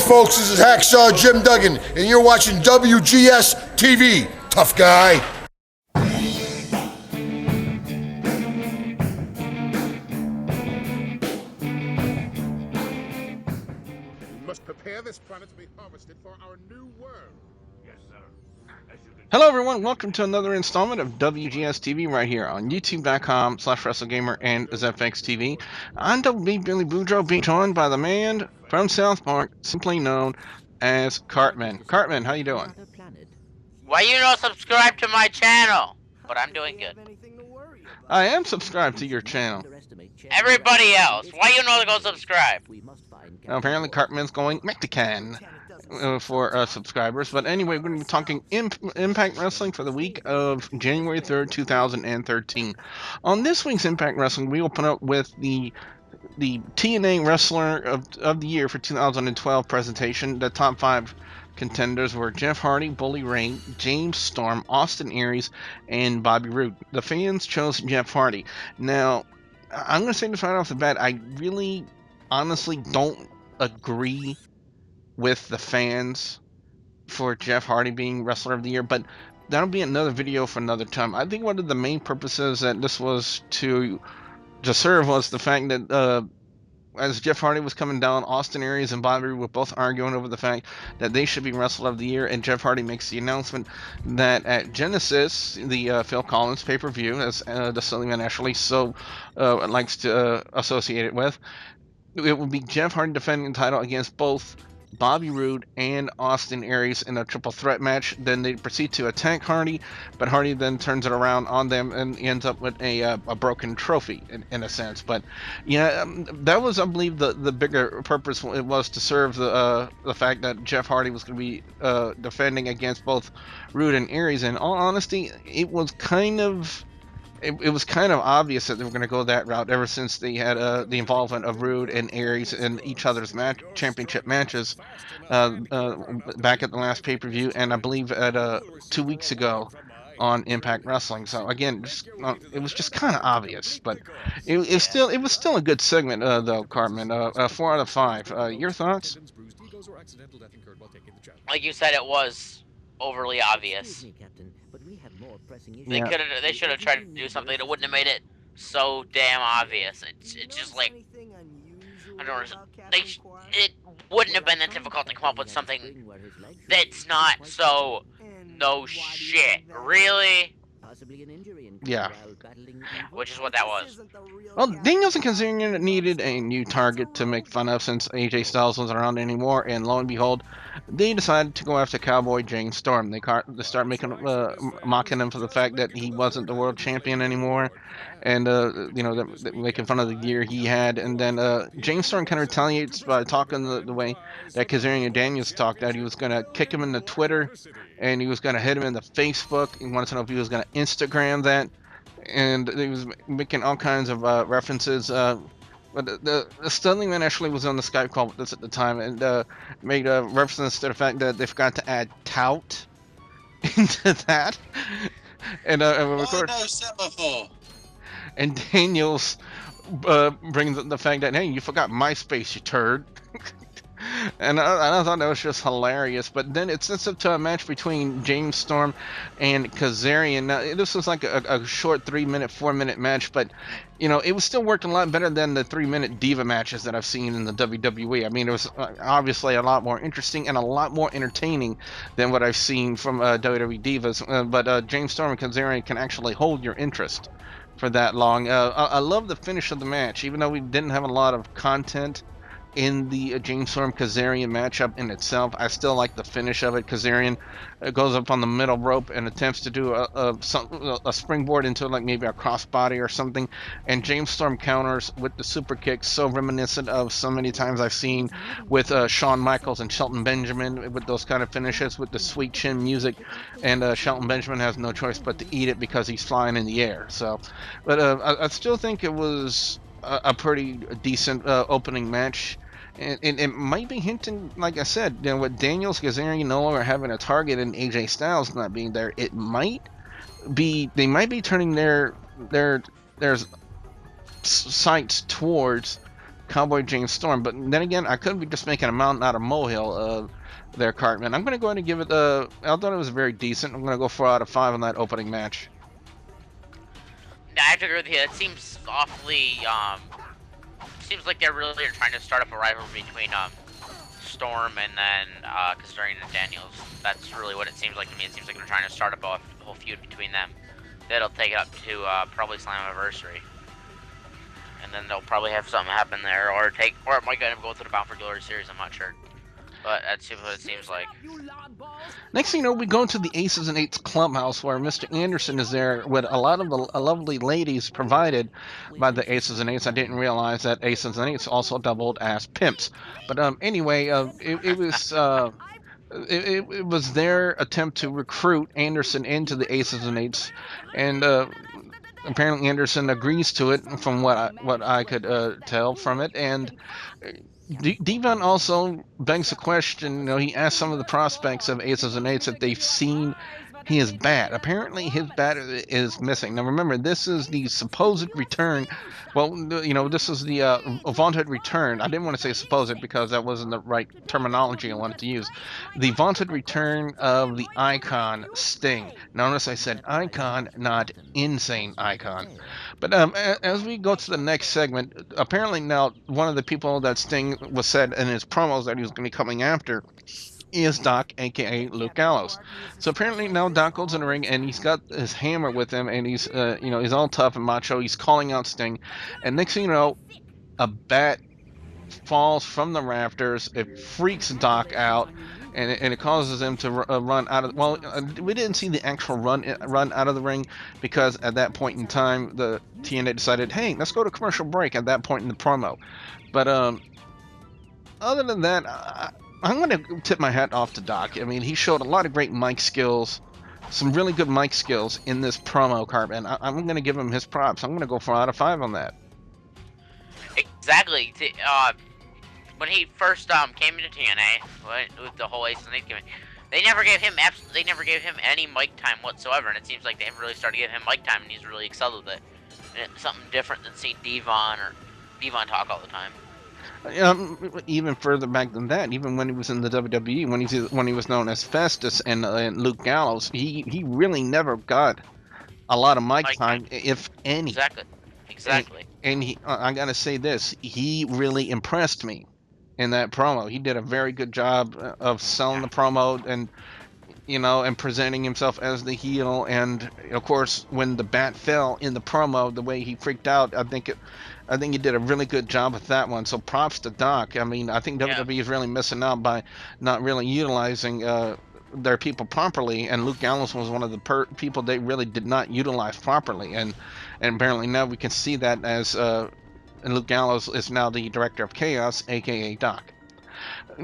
folks, this is Hacksaw Jim Duggan, and you're watching WGS-TV. Tough guy. We must prepare this planet to be harvested for our new world. Yes, sir. Hello everyone, welcome to another installment of WGS-TV right here on youtube.com/WrestleGamer and ZFXTV. I'm WB Billy Boudreaux, being joined by the man from South Park, simply known as Cartman. Cartman, how you doing? Why you don't subscribe to my channel? But I'm doing good. I am subscribed to your channel. Everybody else, why you don't go subscribe? Now, apparently Cartman's going Mexican for subscribers. But anyway, we're going to be talking Impact Wrestling for the week of January 3rd, 2013. On this week's Impact Wrestling, we open up with the TNA Wrestler of the Year for 2012 presentation. The top 5 contenders were Jeff Hardy, Bully Ray, James Storm, Austin Aries, and Bobby Roode. The fans chose Jeff Hardy. Now, I'm going to say this right off the bat, I really honestly don't agree with the fans for Jeff Hardy being Wrestler of the Year, but that'll be another video for another time. I think one of the main purposes that this was to serve was the fact that as Jeff Hardy was coming down, Austin Aries and Bobby were both arguing over the fact that they should be Wrestler of the Year, and Jeff Hardy makes the announcement that at Genesis, the Phil Collins pay-per-view, as the silly man Ashley so likes to associate it with, it would be Jeff Hardy defending the title against both Bobby Roode and Austin Aries in a triple threat match. Then they proceed to attack Hardy, but Hardy then turns it around on them and ends up with a broken trophy in a sense. But yeah, that was, I believe, the bigger purpose. It was to serve the fact that Jeff Hardy was going to be defending against both Roode and Aries. In all honesty, it was kind of obvious that they were going to go that route ever since they had the involvement of Roode and Aries in each other's championship matches back at the last pay-per-view, and I believe at 2 weeks ago on Impact Wrestling. So again, it was just kind of obvious, but it was still a good segment though, Cartman. 4 out of 5. Your thoughts? Like you said, it was overly obvious. They should have tried to do something that wouldn't have made it so damn obvious. It's just like, I don't know. It wouldn't have been that difficult to come up with something that's not so no shit. Really? Yeah. Which is what that was. Well, Daniels and Kazarian needed a new target to make fun of since AJ Styles wasn't around anymore, and lo and behold, they decided to go after Cowboy James Storm. They start mocking him for the fact that he wasn't the world champion anymore, and making fun of the gear he had. And then James Storm kind of retaliates by talking the way that Kazarian and Daniels talked, that he was going to kick him into Twitter, and he was going to hit him in the Facebook. He wanted to know if he was going to Instagram that, and he was making all kinds of references. But the Studley man actually was on the Skype call with us at the time, and made a reference to the fact that they forgot to add tout into that. And and Daniels brings up the fact that, hey, you forgot MySpace, you turd. And I thought that was just hilarious. But then it sets up to a match between James Storm and Kazarian. Now, this was like a short 3-minute, 4-minute match, but it was still worked a lot better than the 3-minute Diva matches that I've seen in the WWE. I mean, it was obviously a lot more interesting and a lot more entertaining than what I've seen from WWE Divas. But James Storm and Kazarian can actually hold your interest for that long. I love the finish of the match, even though we didn't have a lot of content in the James Storm Kazarian matchup in itself. I still like the finish of it. Kazarian goes up on the middle rope and attempts to do a springboard into like maybe a crossbody or something, and James Storm counters with the super kick, so reminiscent of so many times I've seen with Shawn Michaels and Shelton Benjamin with those kind of finishes with the sweet chin music, and Shelton Benjamin has no choice but to eat it because he's flying in the air. So, but I still think it was a pretty decent opening match. And it might be hinting, like I said, with Daniels, Kazarian no longer having a target and AJ Styles not being there, it might be, they might be turning their sights towards Cowboy James Storm. But then again, I could be just making a mountain out of molehill there, Cartman. I'm going to go ahead and give it I thought it was very decent. I'm going to go 4 out of 5 on that opening match. I have to agree with you. It seems awfully, seems like they're really trying to start up a rivalry between, Storm and then, Kazarian and Daniels. That's really what it seems like to me. It seems like they're trying to start up a whole feud between them. That'll take it up to, probably Slammiversary. And then they'll probably have something happen there, or it might end up going to the Bound for Glory series, I'm not sure. But that's what it seems like. Next thing you know, we go to the Aces and Eights clubhouse where Mr. Anderson is there with a lot of the lovely ladies provided by the Aces and Eights. I didn't realize that Aces and Eights also doubled as pimps. But anyway, it was their attempt to recruit Anderson into the Aces and Eights, and apparently Anderson agrees to it from what I could tell from it. And Devon also begs the question. You know, he asked some of the prospects of Aces and Eights if they've seen his bat. Apparently, his bat is missing. Now, remember, this is the supposed return. Well, you know, this is the vaunted return. I didn't want to say supposed because that wasn't the right terminology I wanted to use. The vaunted return of the Icon Sting. Notice I said Icon, not Insane Icon. But as we go to the next segment, apparently now one of the people that Sting was said in his promos that he was going to be coming after is Doc, aka Luke Gallows. So apparently now Doc goes in the ring and he's got his hammer with him, and he's you know, he's all tough and macho. He's calling out Sting, and next thing you know, a bat falls from the rafters. It freaks Doc out, and it causes him to run out of. Well, we didn't see the actual run out of the ring because at that point in time, the TNA decided, hey, let's go to commercial break. At that point in the promo, but other than that, I'm going to tip my hat off to Doc. I mean, he showed a lot of great mic skills, some really good mic skills in this promo, Cartman. I'm going to give him his props. I'm going to go 4 out of 5 on that. Exactly. When he first came into TNA with the whole Ace and Eight gimmick, they never gave him any mic time whatsoever, and it seems like they've really started giving him mic time, and he's really excelled with it. And it's something different than seeing Devon talk all the time. Even further back than that, even when he was in the WWE, when he was known as Festus and Luke Gallows, he really never got a lot of mic time, if any. Exactly. And I gotta say this, he really impressed me in that promo. He did a very good job of selling the promo, and you know, and presenting himself as the heel. And of course, when the bat fell in the promo, the way he freaked out, I think he did a really good job with that one. So props to Doc. I mean, I think WWE is really missing out by not really utilizing their people properly, and Luke Gallows was one of the people they really did not utilize properly, and apparently now we can see that as and Luke Gallows is now the Director of Chaos, aka Doc.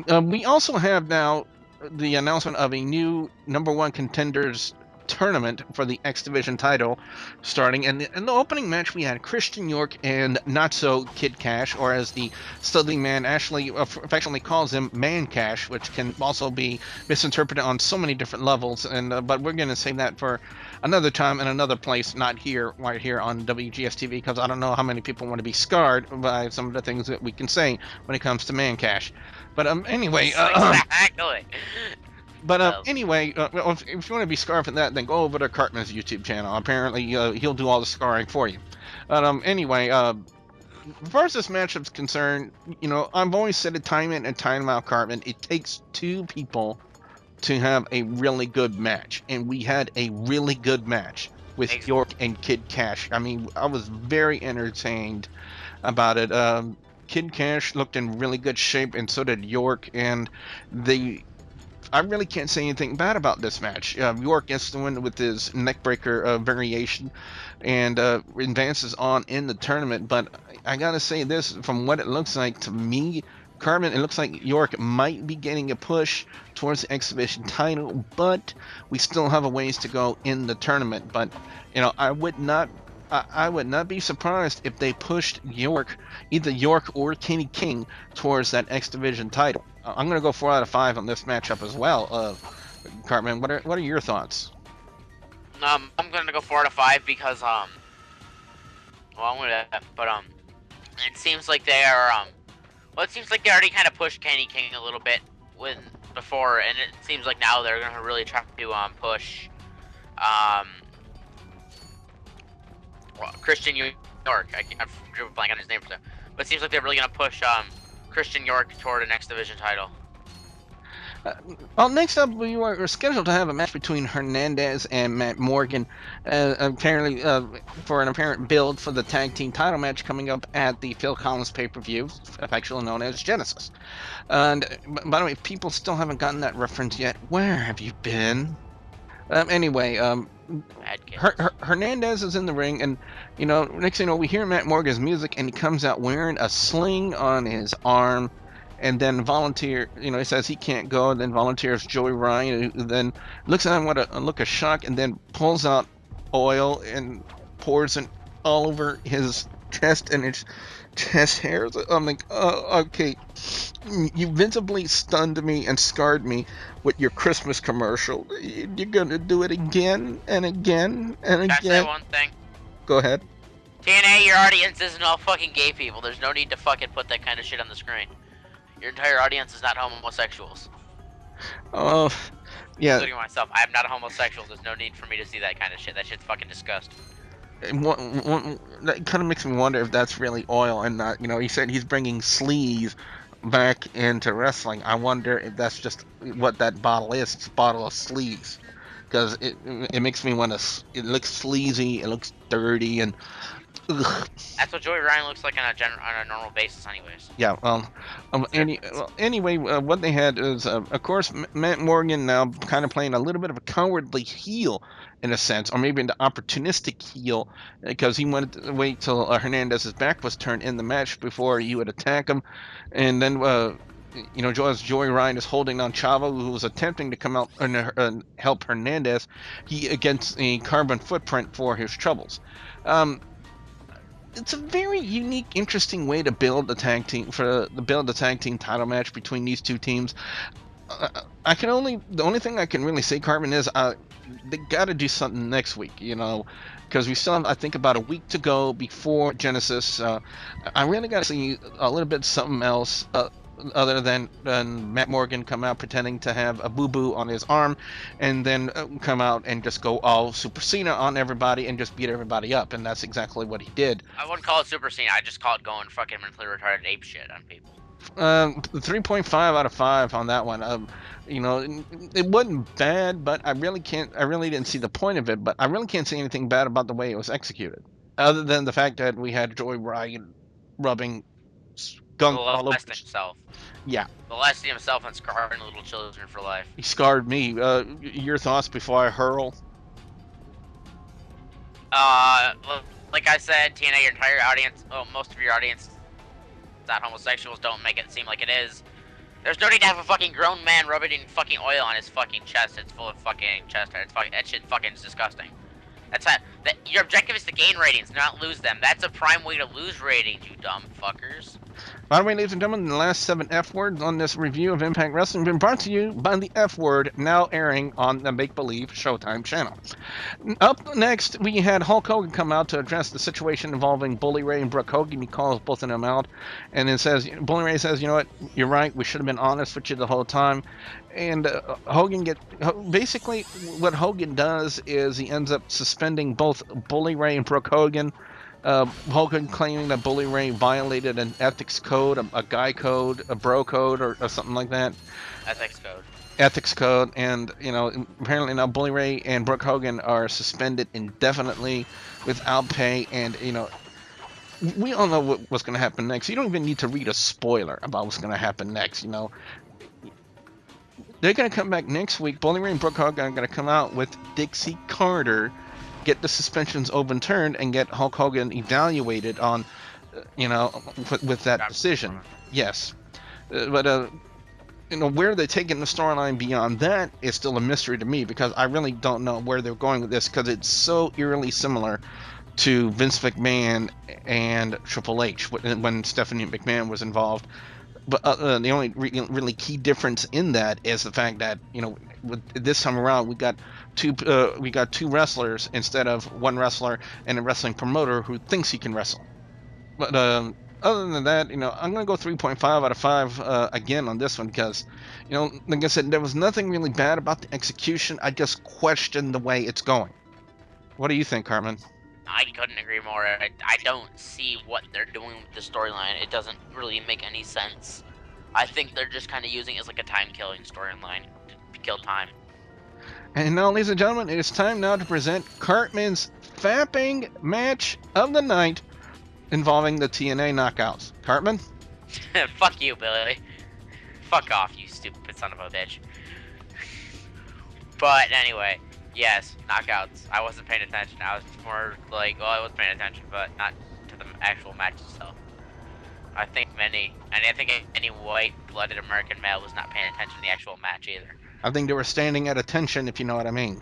We also have now the announcement of a new #1 contenders tournament for the X Division title starting, and in the opening match we had Christian York and Not So Kid Cash, or as the Studley man Ashley affectionately calls him, Man Cash, which can also be misinterpreted on so many different levels, and but we're going to save that for another time in another place, not here, right here on WGS-TV, because I don't know how many people want to be scarred by some of the things that we can say when it comes to Man Cash. But anyway, Exactly. But anyway, if you want to be scarred for that, then go over to Cartman's YouTube channel. Apparently, he'll do all the scarring for you. But anyway, as far as this matchup's concerned, you know, I've always said it time in and time out, Cartman. It takes two people to have a really good match, and we had a really good match with York and Kid Cash. I mean, I was very entertained about it. Kid Cash looked in really good shape, and so did York, and I really can't say anything bad about this match. York gets the win with his neckbreaker variation and advances on in the tournament. But I gotta say this, from what it looks like to me, Cartman, it looks like York might be getting a push towards the X Division title, but we still have a ways to go in the tournament. But you know, I would not be surprised if they pushed York, either York or Kenny King, towards that X Division title. I'm going to go 4 out of 5 on this matchup as well. Cartman, what are your thoughts? I'm going to go 4 out of 5 because And it seems like they are well, it seems like they already kind of pushed Kenny King a little bit before, and it seems like now they're gonna really try to push Christian York. I'm blanking on his name for that, but it seems like they're really gonna push Christian York toward a next division title. Well, next up, we were scheduled to have a match between Hernandez and Matt Morgan, apparently for an apparent build for the tag team title match coming up at the Phil Collins pay-per-view, affectionately known as Genesis. And by the way, if people still haven't gotten that reference yet, where have you been? Anyway, Hernandez is in the ring, and next thing you know, we hear Matt Morgan's music, and he comes out wearing a sling on his arm. And then volunteer, he says he can't go, and then volunteers Joey Ryan, who then looks at him with a look of shock, and then pulls out oil and pours it all over his chest and his chest hairs. I'm like, oh, okay, you visibly stunned me and scarred me with your Christmas commercial. You're gonna do it again and again and again. Can I say one thing? Go ahead. TNA, your audience isn't all fucking gay people. There's no need to fucking put that kind of shit on the screen. Your entire audience is not homosexuals. Oh, yeah. Including myself. I am not a homosexual. There's no need for me to see that kind of shit. That shit's fucking disgusting. That kind of makes me wonder if that's really oil and not, he said he's bringing sleaze back into wrestling. I wonder if that's just what that bottle is. It's a bottle of sleaze. Because it makes me want to, it looks sleazy, it looks dirty, and ugh. That's what Joey Ryan looks like on a normal basis, anyways. Yeah. Anyway, what they had is, of course, Matt Morgan now kind of playing a little bit of a cowardly heel, in a sense, or maybe an opportunistic heel, because he wanted to wait till Hernandez's back was turned in the match before he would attack him, and then as Joey Ryan is holding on Chavo, who was attempting to come out and help Hernandez, he against a carbon footprint for his troubles. It's a very unique, interesting way to build the tag team title match between these two teams. The only thing I can really say, Cartman, is they got to do something next week, because we still have, I think, about a week to go before Genesis. I really got to see a little bit something else. Other than Matt Morgan come out pretending to have a boo-boo on his arm, and then come out and just go all Super Cena on everybody and just beat everybody up, and that's exactly what he did. I wouldn't call it Super Cena. I just call it going fucking mentally retarded ape shit on people. 3.5 out of 5 on that one. It wasn't bad, but I really didn't see the point of it, but I really can't say anything bad about the way it was executed, other than the fact that we had Joey Ryan rubbing gunk all over himself. Yeah. Molesting himself and scarring little children for life. He scarred me. Your thoughts before I hurl? Like I said, TNA, your entire audience, most of your audience, not homosexuals, don't make it seem like it is. There's no need to have a fucking grown man rubbing fucking oil on his fucking chest. It's full of fucking chest hair. That shit fucking is disgusting. Your objective is to gain ratings, not lose them. That's a prime way to lose ratings, you dumb fuckers. By the way, ladies and gentlemen, the last 7 F words on this review of Impact Wrestling have been brought to you by the F Word, now airing on the Make Believe Showtime channel. Up next, we had Hulk Hogan come out to address the situation involving Bully Ray and Brooke Hogan. He calls both of them out, and then Bully Ray says, you know what, you're right, we should have been honest with you the whole time. And basically what Hogan does is he ends up suspending both Bully Ray and Brooke Hogan. Hogan claiming that Bully Ray violated an ethics code, a guy code, a bro code, or something like that. Ethics code, and apparently now Bully Ray and Brooke Hogan are suspended indefinitely without pay, and we all know what's going to happen next. You don't even need to read a spoiler about what's going to happen next. They're going to come back next week. Bully Ray and Brooke Hogan are going to come out with Dixie Carter, get the suspensions overturned, and get Hulk Hogan evaluated on, with that decision. Yes. But where they're taking the storyline beyond that is still a mystery to me, because I really don't know where they're going with this, because it's so eerily similar to Vince McMahon and Triple H when Stephanie McMahon was involved. But the only really key difference in that is the fact that with this time around we got two wrestlers instead of one wrestler and a wrestling promoter who thinks he can wrestle. But other than that, I'm gonna go 3.5 out of 5 again on this one because, like I said, there was nothing really bad about the execution. I just questioned the way it's going. What do you think, Cartman? I couldn't agree more. I don't see what they're doing with the storyline. It doesn't really make any sense. I think they're just kind of using it as like a time-killing storyline to kill time. And now, ladies and gentlemen, it is time now to present Cartman's fapping match of the night involving the TNA knockouts. Cartman? Fuck you, Billy. Fuck off, you stupid son of a bitch. But anyway, yes, knockouts. I wasn't paying attention. I was more like, well, I was paying attention, but not to the actual match itself. I think any white-blooded American male was not paying attention to the actual match either. I think they were standing at attention, if you know what I mean.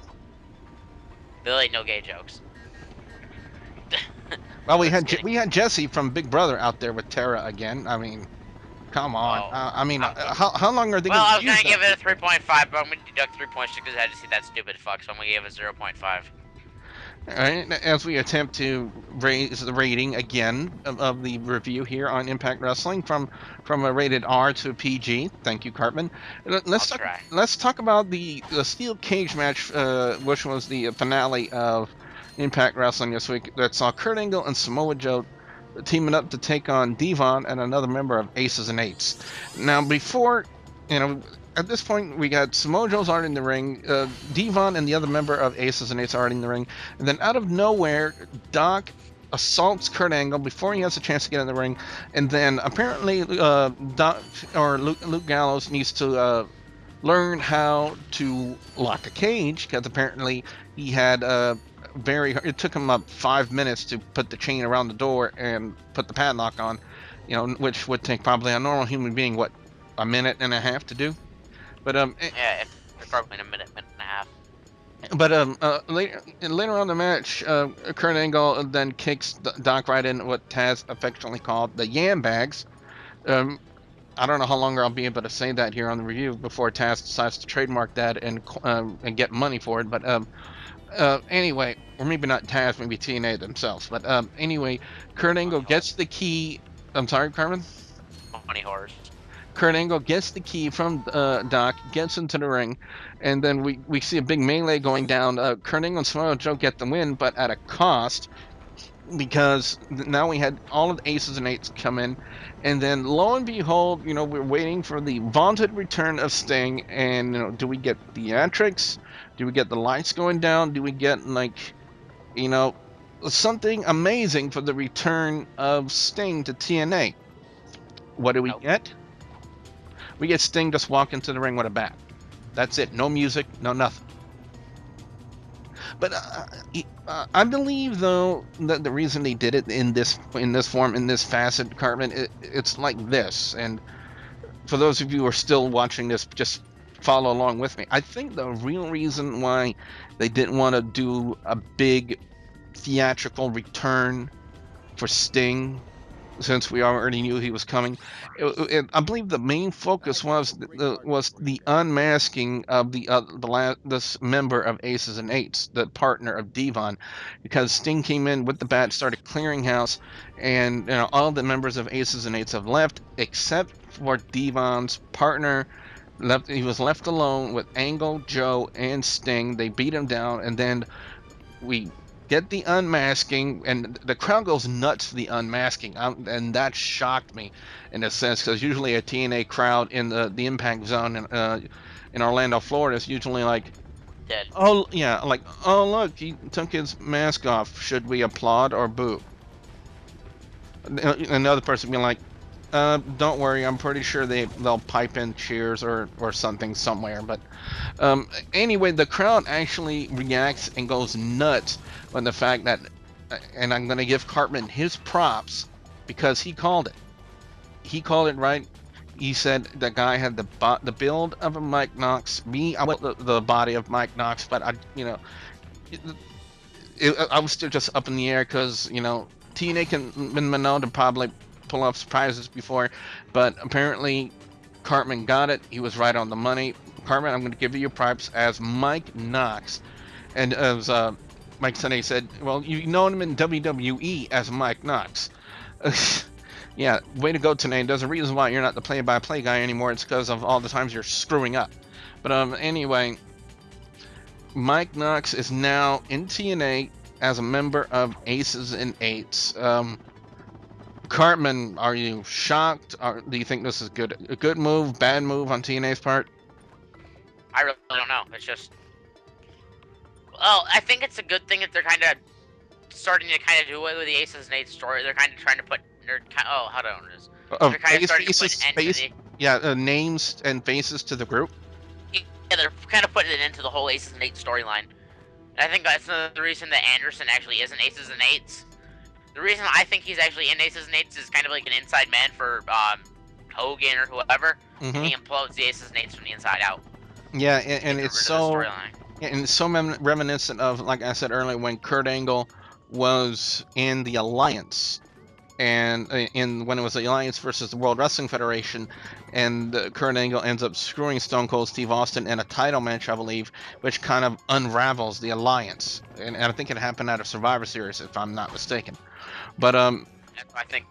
Billy, no gay jokes. Well, we had Jesse from Big Brother out there with Tara again. I mean, come on. How long are they Well, I going to was use gonna that? give it a 3.5, but I'm gonna deduct 3 points because I had to see that stupid fuck, so I'm gonna give it 0.5. All right, as we attempt to raise the rating again of the review here on Impact Wrestling from a rated R to a PG. Thank you, Cartman. Let's talk about the steel cage match, which was the finale of Impact Wrestling this week. That saw Kurt Angle and Samoa Joe teaming up to take on Devon and another member of Aces and Eights. Now, before at this point, we got Samoa Joe's already in the ring, Devon and the other member of Aces and Eights already in the ring, and then out of nowhere, Doc assaults Kurt Angle before he has a chance to get in the ring, and then apparently Luke Gallows needs to learn how to lock a cage, because apparently he had it took him up 5 minutes to put the chain around the door and put the padlock on, which would take probably a normal human being, a minute and a half to do. But yeah, it's probably in a minute and a half. But later on the match, Kurt Angle then kicks Doc right in what Taz affectionately called the yam bags. I don't know how long I'll be able to say that here on the review before Taz decides to trademark that and get money for it. But anyway, or maybe not Taz, maybe TNA themselves. But anyway, Kurt Angle gets the key. I'm sorry, Carmen? Money horse. Kurt Angle gets the key from Doc, gets into the ring, and then we see a big melee going down. Kurt Angle and Samoa Joe get the win, but at a cost, because now we had all of the Aces and Eights come in, and then lo and behold, we're waiting for the vaunted return of Sting, and do we get theatrics? Do we get the lights going down? Do we get something amazing for the return of Sting to TNA? What do we get? We get Sting just walk into the ring with a bat. That's it. No music, no nothing. But I believe, though, that the reason they did it in this form, in this facet, Cartman, it's like this. And for those of you who are still watching this, just follow along with me. I think the real reason why they didn't want to do a big theatrical return for Sting, since we already knew he was coming, I believe the main focus was the unmasking of this member of Aces and Eights, the partner of Devon, because Sting came in with the bat, started clearing house, and all the members of Aces and Eights have left except for Devon's partner. He was left alone with Angle, Joe, and Sting. They beat him down, and then we get the unmasking, and the crowd goes nuts for the unmasking, and that shocked me in a sense, because usually a TNA crowd in the Impact Zone in Orlando, Florida is usually like, dead. Oh yeah, like, oh look, he took his mask off. Should we applaud or boo? Another person being like, don't worry, I'm pretty sure they'll pipe in cheers or something somewhere. But anyway, the crowd actually reacts and goes nuts when the fact that, and I'm going to give Cartman his props, because he called it. He called it right. He said the guy had the build of a Mike Knox. I want the body of Mike Knox, but I was still just up in the air, because TNA can been known to probably pull off surprises before, but apparently Cartman got it. He was right on the money. Cartman, I'm going to give you your props as Mike Knox. And as Mike Sunday said, well, you've known him in WWE as Mike Knox. Yeah, way to go, TNA. There's a reason why you're not the play-by-play guy anymore. It's because of all the times you're screwing up. But anyway, Mike Knox is now in TNA as a member of Aces and Eights. Cartman, are you shocked? Do you think this is a good move, bad move on TNA's part? I really don't know. It's just, well, I think it's a good thing that they're kind of starting to kind of do away with the Aces and Eights story. They're kind of trying to put, how do I know this? Of They're kind of starting to put an end to the, yeah, names and faces to the group. yeah, they're kind of putting an end to the whole Aces and Eights storyline. And I think that's the reason that Anderson actually isn't Aces and Eights. The reason I think he's actually in Aces and Eights is kind of like an inside man for Hogan or whoever, and he implodes the Aces and Eights from the inside out. Yeah, and it's so reminiscent of, like I said earlier, when Kurt Angle was in the Alliance, and when it was the Alliance versus the World Wrestling Federation, and Kurt Angle ends up screwing Stone Cold Steve Austin in a title match, I believe, which kind of unravels the Alliance, and I think it happened out of Survivor Series, if I'm not mistaken. But I think.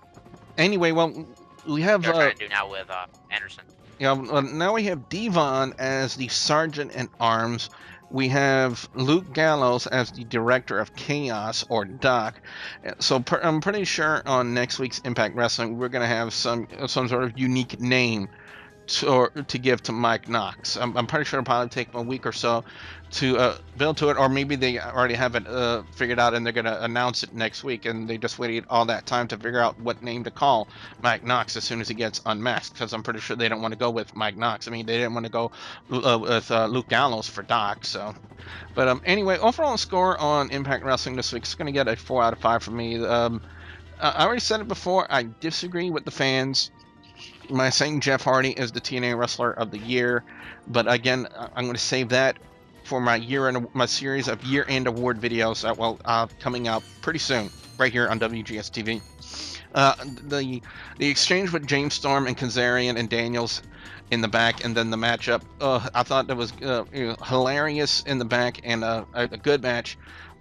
Anyway, well, we have. They're trying to do now with Anderson. Yeah, now we have Devon as the Sergeant at Arms. We have Luke Gallows as the Director of Chaos, or Doc. So I'm pretty sure on next week's Impact Wrestling we're gonna have some sort of unique name to give to Mike Knox. I'm pretty sure it'll probably take a week or so to build to it, or maybe they already have it figured out and they're going to announce it next week, and they just waited all that time to figure out what name to call Mike Knox as soon as he gets unmasked, because I'm pretty sure they don't want to go with Mike Knox. I mean, they didn't want to go with Luke Gallows for Doc, so. But anyway, overall score on Impact Wrestling this week is going to get a 4 out of 5 for me. I already said it before, I disagree with the fans by saying Jeff Hardy is the TNA Wrestler of the Year, but again, I'm going to save that for my series of year-end award videos that coming out pretty soon, right here on WGS-TV. The exchange with James Storm and Kazarian and Daniels in the back, and then the matchup, I thought that was hilarious in the back, and a good match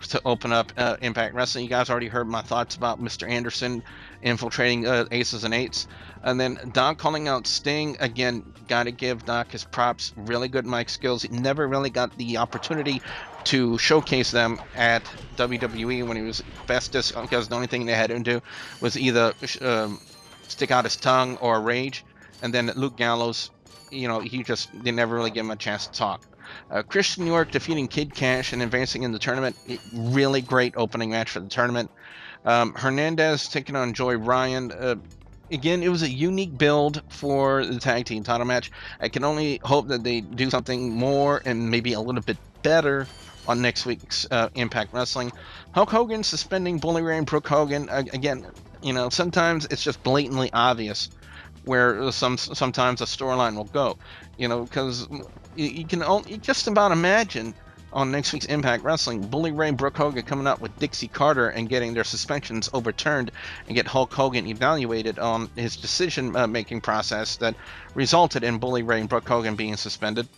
to open up Impact Wrestling. You guys already heard my thoughts about Mr. Anderson infiltrating Aces and Eights. And then Doc calling out Sting. Again, got to give Doc his props. Really good mic skills. He never really got the opportunity to showcase them at WWE when he was bestest, because the only thing they had him do was either stick out his tongue or rage. And then Luke Gallows, they never really give him a chance to talk. Christian York defeating Kid Cash and advancing in the tournament. Really great opening match for the tournament. Hernandez taking on Joey Ryan. Again, it was a unique build for the tag team title match. I can only hope that they do something more and maybe a little bit better on next week's Impact Wrestling. Hulk Hogan suspending Bully Ray and Brooke Hogan. Again, sometimes it's just blatantly obvious where sometimes a storyline will go, because you can just about imagine on next week's Impact Wrestling, Bully Ray and Brooke Hogan coming up with Dixie Carter and getting their suspensions overturned, and get Hulk Hogan evaluated on his decision-making process that resulted in Bully Ray and Brooke Hogan being suspended.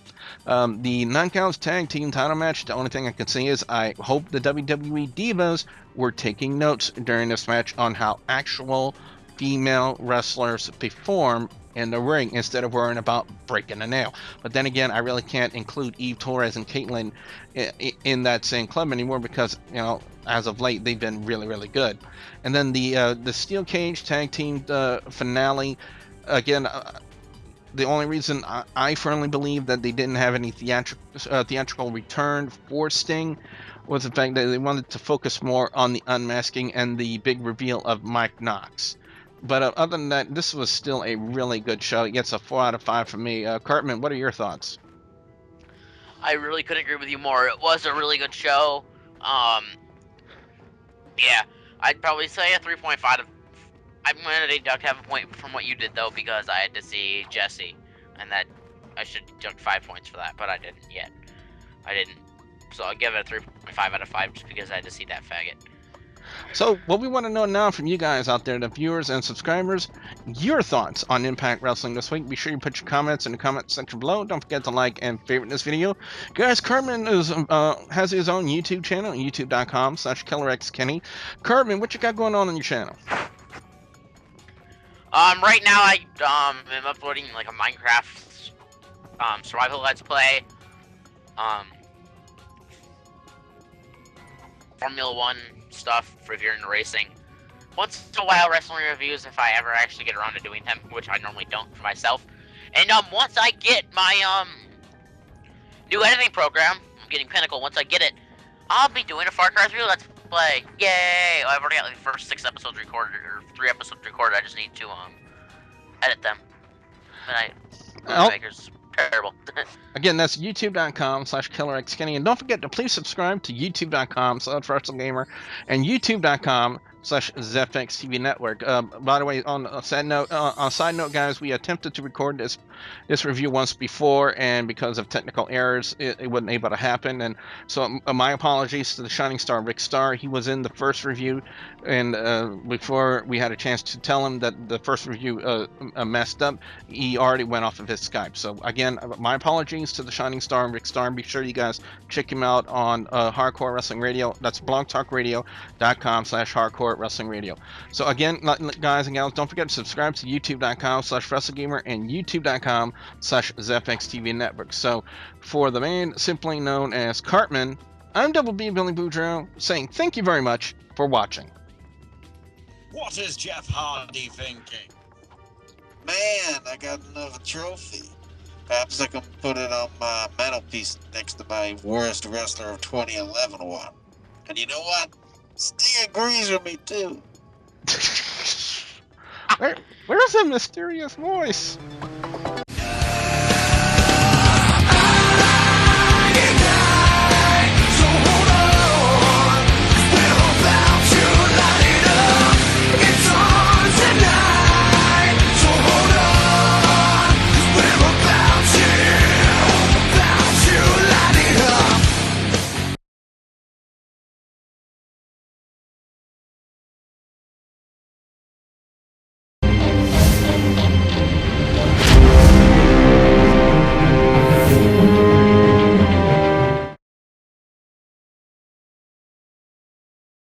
The Knockouts Tag Team title match, the only thing I can say is I hope the WWE Divas were taking notes during this match on how actual female wrestlers perform in the ring instead of worrying about breaking a nail. But then again, I really can't include Eve Torres and Caitlyn in that same club anymore, because as of late they've been really, really good. And then the Steel Cage Tag Team finale, again, the only reason I firmly believe that they didn't have any theatrical return for Sting was the fact that they wanted to focus more on the unmasking and the big reveal of Mike Knox. But other than that, this was still a really good show. It gets a 4 out of 5 for me. Cartman, what are your thoughts? I really couldn't agree with you more. It was a really good show. Yeah, I'd probably say a 3.5. I'm going to deduct half a point from what you did, though, because I had to see Jesse. And that I should deduct 5 points for that, but I didn't yet. I didn't. So I'll give it a 3.5 out of 5 just because I had to see that faggot. So what we want to know now from you guys out there, the viewers and subscribers, your thoughts on Impact Wrestling this week. Be sure you put your comments in the comment section below. Don't forget to like and favorite this video. Guys, Cartman has his own YouTube channel, youtube.com/KillerXKenny. Cartman, what you got going on your channel? Right now I am uploading like a Minecraft survival let's play. Formula One stuff, reviewing the racing. Once in a while, wrestling reviews if I ever actually get around to doing them, which I normally don't for myself. And once I get my new editing program, I'm getting Pinnacle. Once I get it, I'll be doing a Far Cry 3 Let's Play. Yay! I've already got like, the first 6 episodes recorded, or 3 episodes recorded. I just need to edit them. And Maker's terrible. Again, that's youtube.com/KillerXKenny. And don't forget to please subscribe to youtube.com/WrestleGamer and youtube.com/ZFXTV Network. By the way, on a side note, guys, we attempted to record this review once before, and because of technical errors, it wasn't able to happen. And so, my apologies to the Shining Star Rick Starr. He was in the first review, and before we had a chance to tell him that the first review messed up, he already went off of his Skype. So again, my apologies to the Shining Star and Rick Starr. Be sure you guys check him out on Hardcore Wrestling Radio. That's blogtalkradio.com/Hardcore Wrestling Radio. So again, guys and gals, don't forget to subscribe to youtube.com/WrestleGamer and youtube.com/ZFXTV Network. So for the man simply known as Cartman, I'm Double B Billy Boudreaux saying thank you very much for watching. What is Jeff Hardy thinking? Man, I got another trophy. Perhaps I can put it on my mantelpiece next to my Worst Wrestler of 2011 one. And you know what? Sting agrees with me too. Where's that mysterious voice?